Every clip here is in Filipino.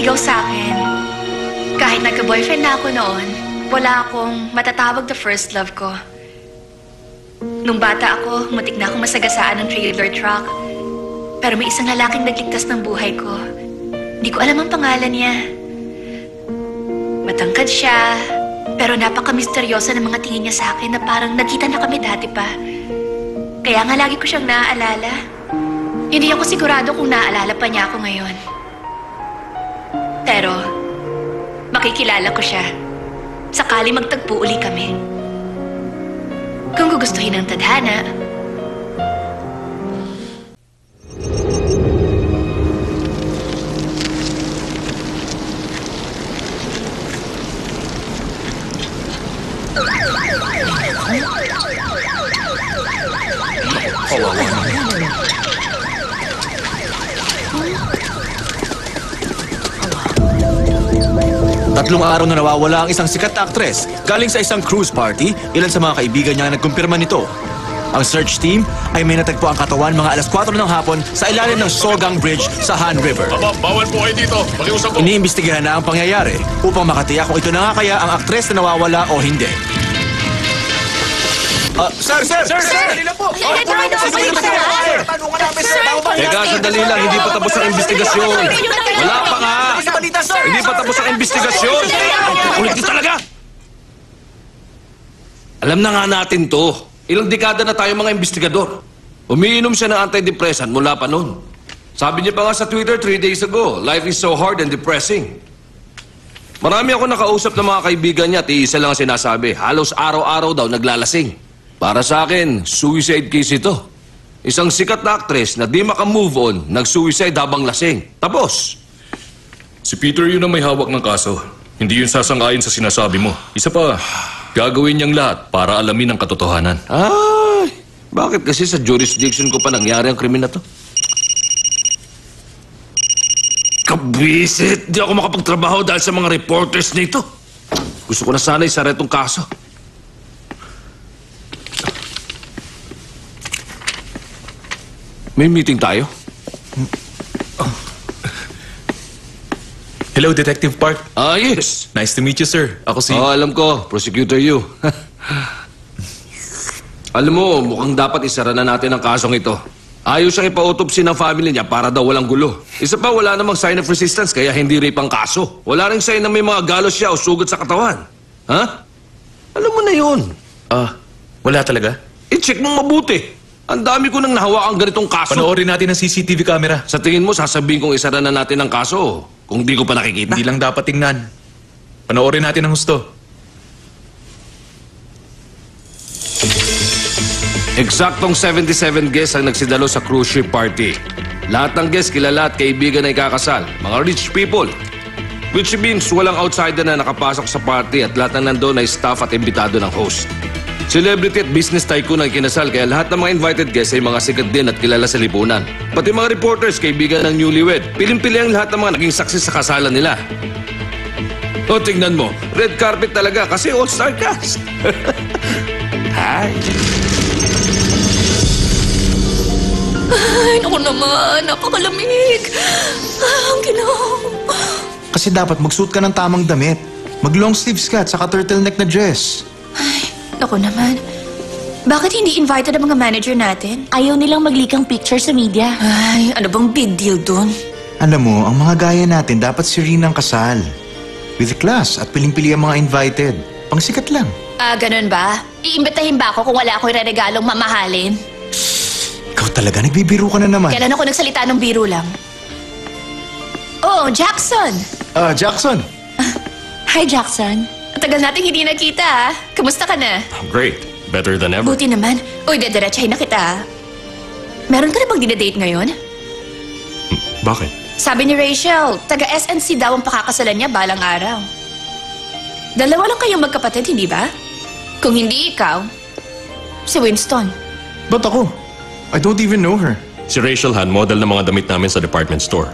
ikaw sa akin, kahit nagka-boyfriend na ako noon, wala akong matatawag na first love ko. Nung bata ako, muntik na akong masagasaan ng trailer truck. Pero may isang lalaking nagligtas ng buhay ko. Hindi ko alam ang pangalan niya. Matangkad siya, pero napaka-misteryosa ng mga tingin niya sa akin na parang nagkita na kami dati pa. Kaya nga lagi ko siyang naaalala. Hindi ako sigurado kung naaalala pa niya ako ngayon. Pero, makikilala ko siya. Sakali magtagpo uli kami. Kung gugustuhin ng tadhana. Tatlong araw na nawawala ang isang sikat na aktres. Galing sa isang cruise party, ilan sa mga kaibigan niya nagkumpirma nito. Ang search team ay may natagpo ang katawan mga alas 4 ng hapon sa ilalim ng Sogang Bridge sa Han River. Bawal po kayo dito. Pakiusap po. Iniimbestigahan na ang pangyayari upang makatiyak kung ito na nga kaya ang aktres na nawawala o hindi. Sir! Dali lang po. Teka, sandali lang. Hindi pa tapos ang investigasyon. Wala pa nga. Hindi pa tapos ang investigasyon. Ang kulit nyo talaga. Alam na nga natin to. Ilang dekada na tayo mga investigador. Umiinom siya ng antidepressant mula pa noon. Sabi niya pa nga sa Twitter 3 days ago, life is so hard and depressing. Marami ako nakausap ng mga kaibigan niya at iisa lang ang sinasabi. Halos araw-araw daw naglalasing. Para sa akin, suicide case ito. Isang sikat na actress na di makamove on, nag-suicide habang lasing. Tapos. Si Peter yun ang may hawak ng kaso. Hindi yun sasang-ayon sa sinasabi mo. Isa pa, gagawin niyang lahat para alamin ang katotohanan. Ay, bakit kasi sa jurisdiction ko pa nangyari ang krimen na to? Kabisit! Di ako makapagtrabaho dahil sa mga reporters nito. Gusto ko na sana isara itong kaso. May meeting tayo? Hello, Detective Park. Ah, yes. Nice to meet you, sir. Ako si... Oh, alam ko. Prosecutor Yu. Alam mo, mukhang dapat isara na natin ang kasong ito. Ayaw siyang ipa-autopsy ng family niya para daw walang gulo. Isa pa, wala namang sign of resistance kaya hindi rape ang kaso. Wala ring sign na may mga galos siya o sugat sa katawan. Ha? Alam mo na yun. Wala talaga? I-check mong mabuti. Ang dami ko nang nahawakang ganitong kaso. Panoorin natin ang CCTV camera. Sa tingin mo, sasabihin kong isara na natin ang kaso kung di ko pa nakikita? Hindi lang dapat tingnan. Panoorin natin ang husto. Eksaktong 77 guests ang nagsidalo sa cruise ship party. Lahat ng guests kilala at kaibigan na ikakasal. Mga rich people. Which means walang outsider na nakapasok sa party at lahat ng nandun ay staff at imbitado ng host. Celebrity at business tycoon ang kinasal kaya lahat ng mga invited guests ay mga sikat din at kilala sa lipunan. Pati mga reporters, kaibigan ng newlywed. Piling-pili ang lahat ng mga naging saksi sa kasalan nila. O, tingnan mo. Red carpet talaga kasi all-star cast. Hi. Ay, naku naman. Napakalamig. Ang ginoo. Kasi dapat magsuot ka ng tamang damit. Mag-long sleeves ka at saka turtleneck na dress. Ay, naku naman. Bakit hindi invited ang mga manager natin? Ayaw nilang maglikang picture sa media. Ay, ano bang big deal dun? Alam mo, ang mga gaya natin dapat serene ang kasal. With class at piling-pili ang mga invited. Pangsikat lang. Ganun ba? Iimbitahin ba ako kung wala akong regalong mamahalin? Ikaw talaga, nagbibiro ka na naman. Kailan ako nagsalita ng biro lang? Oh, Jackson! Jackson! Hi, Jackson. Tagal natin hindi nakita, ha? Kamusta ka na? Great. Better than ever. Buti naman. Uy, dediretsahin na kita, ha? Meron ka na bang dinadate ngayon? Bakit? Sabi ni Rachel, taga-SNC daw ang pakakasalan niya balang araw. Dalawa lang kayong magkapatid, hindi ba? Kung hindi ikaw, si Winston. Ba't ako? I don't even know her. Si Rachel Han, model ng mga damit namin sa department store.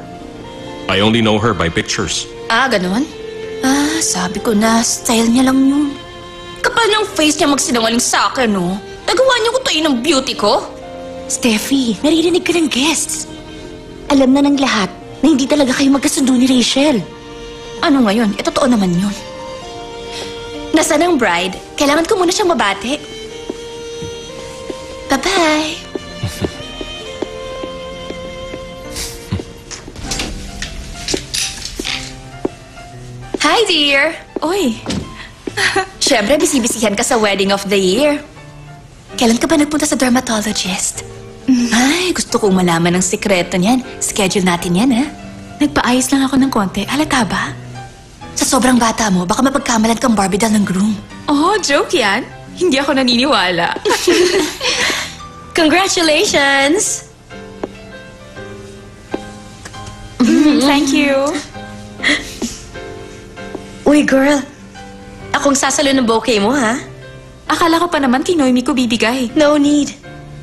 I only know her by pictures. Ganun? Sabi ko na, style niya lang yun. Kapal ng face niya magsinungaling sa akin, no? Nagawa niya ko tayo ng beauty ko? Steffi, naririnig ka ng guests. Alam na ng lahat na hindi talaga kayo magkasundo ni Rachel. Ano ngayon? Totoo naman yun. Nasaan ang bride? Kailangan ko muna siyang mabati. Bye-bye. Hi, dear! Oy, Siyempre, bisibisihan ka sa wedding of the year. kailan ka ba nagpunta sa dermatologist? Ay, gusto kong malaman ang sikreto niyan. Schedule natin yan, ha? Nagpaayos lang ako ng konti. Halata ba? Sa sobrang bata mo, baka mapagkamalan kang Barbie doll ng groom. Oh, joke yan? Hindi ako naniniwala. Congratulations! Thank you. Uy, girl. Akong sasalo ng bouquet mo, ha? Akala ko pa naman kay Noemi ko bibigay. No need.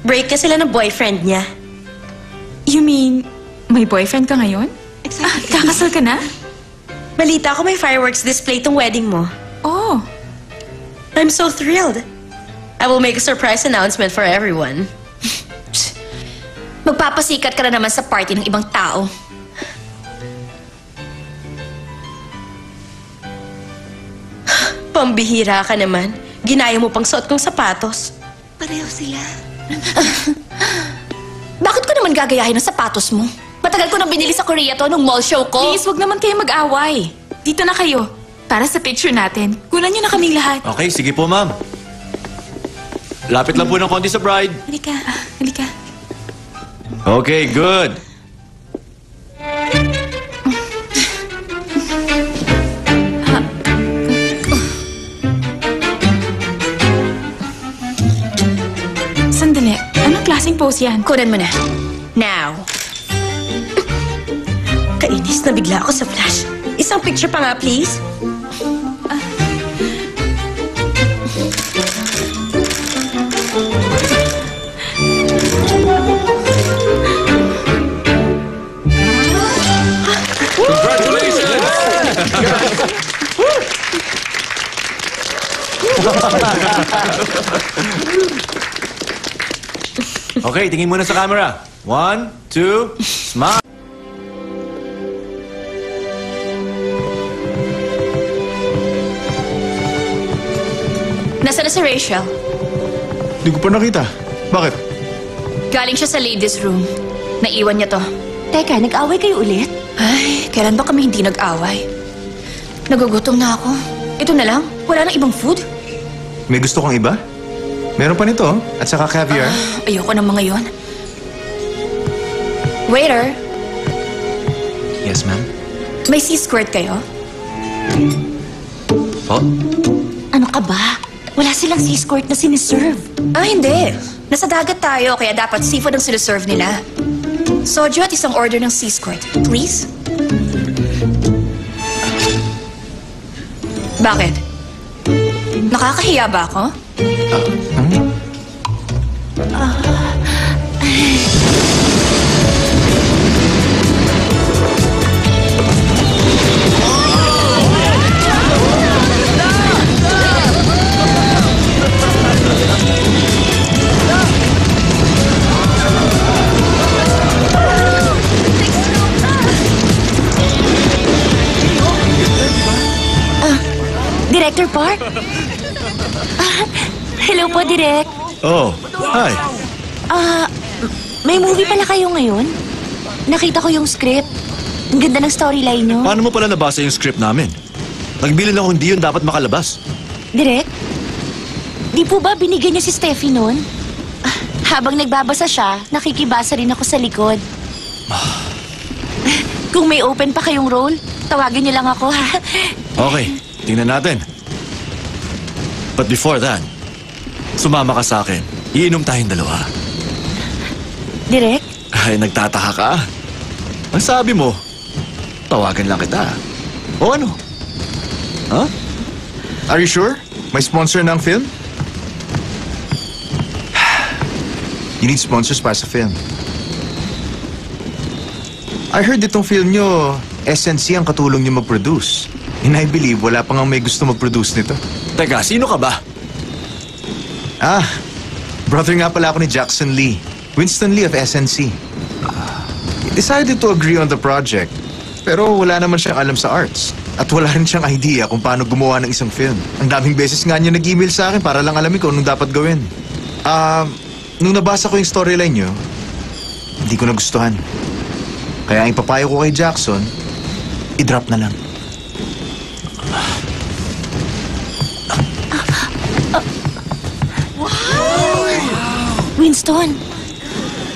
Break ka sila ng boyfriend niya. You mean, may boyfriend ka ngayon? Kakasal ka na? Balita ko may fireworks display tong wedding mo. Oh, I'm so thrilled. I will make a surprise announcement for everyone. Magpapasikat ka na naman sa party ng ibang tao. Pambihira ka naman. Ginaya mo pang suot kong sapatos. Pareho sila. Bakit ko naman gagayahin ang sapatos mo? Matagal ko nang binili sa Korea to nung mall show ko. please, wag naman kayo mag-away. Dito na kayo. Para sa picture natin. Kunan niyo na kaming lahat. Okay, sige po, ma'am. Lapit lang po ng konti sa bride. Halika, halika. Okay, good. Sandali, anong klaseng pose yan? Kunan mo na. Now. Kainis na bigla ako sa flash. Isang picture pa nga, please. Okay, tingin muna sa camera. 1, 2, smile. Nasaan na si Rachel? Hindi ko pa nakita. Bakit? Galing siya sa ladies' room. Naiwan niya to. Teka, nag-away kayo ulit? Ay, kailan ba kami hindi nag-away? Nagugutom na ako. Ito na lang. Wala nang ibang food. May gusto kang iba? Meron pa nito, at saka caviar. Ayoko ng mga yon. Waiter, Yes, ma'am. may sea squirt kayo? Po? Ano ka ba? Wala silang sea squirt na siniserve. Ah, hindi. Nasa dagat tayo, kaya dapat seafood ang sinaserve nila. Soju at isang order ng sea squirt. Please? Bakit? Nakakahiya ba ako? Director Park? Hello po, Direk. Oh, hi. May movie pala kayo ngayon? Nakita ko yung script. Ang ganda ng storyline nyo. Paano mo pala nabasa yung script namin? Nagbilin ako hindi yun dapat makalabas. Direk, di po ba binigyan niyo si Steffi noon? Habang nagbabasa siya, nakikibasa rin ako sa likod. Kung may open pa kayong role, tawagin niyo lang ako, ha? Okay, tingnan natin. But before that, sumama ka sa akin. Iinom tayong dalawa. Direk? Ay, nagtataka ka? Ang sabi mo, tawagan lang kita. O ano? Huh? Are you sure? May sponsor ng film? You need sponsors para sa film. I heard itong film nyo, SNC ang katulong nyo mag-produce. And I believe wala pang may gusto mag-produce nito. Teka, sino ka ba? Brother nga pala ako ni Jackson Lee. Winston Lee of SNC. We decided to agree on the project. Pero wala naman siyang alam sa arts. At wala rin siyang idea kung paano gumawa ng isang film. Ang daming beses nga niya nag-email sa akin para lang alamin ko anong dapat gawin. Nung nabasa ko yung storyline niyo, hindi ko nagustuhan. Kaya ang ipapayo ko kay Jackson, i-drop na lang. Winston,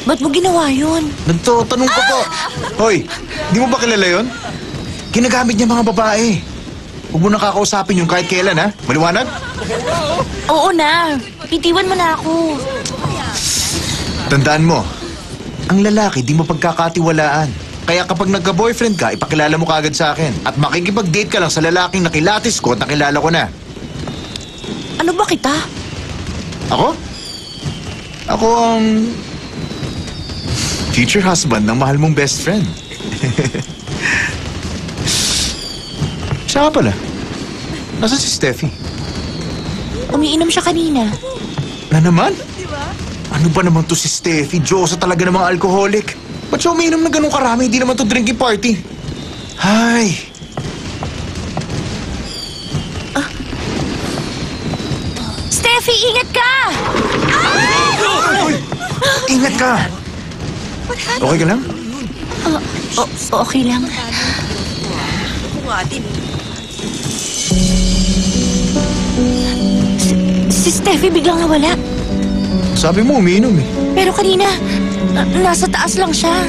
ba't mo ginawa yun? Nagtatanong ko po. Hoy, di mo ba kilala yun? Ginagamit niya mga babae. Huwag mo nakakausapin yung kahit kailan, ha? Maliwanag? Oo na, bitiwan mo na ako. Tandaan mo, ang lalaki di mo pagkakatiwalaan. Kaya kapag nagka-boyfriend ka, ipakilala mo kagad sa akin. At makikipag-date ka lang sa lalaking nakilatis ko at nakilala ko na. Ano ba kita? Ako? Ako ang future husband ng mahal mong best friend. Siya pala. Nasaan si Steffi? Umiinom siya kanina. Na naman? Ano ba naman to si Steffi? Diyosa talaga ng mga alcoholic. Ba't siya umiinom na ganun karami? Hindi naman to drinking party. Hay! Steffi, ingat ka! Ingat ka! Okay ka lang? Okay lang. Si Steffi biglang nawala. Sabi mo umiinom eh. Pero kanina, nasa taas lang siya.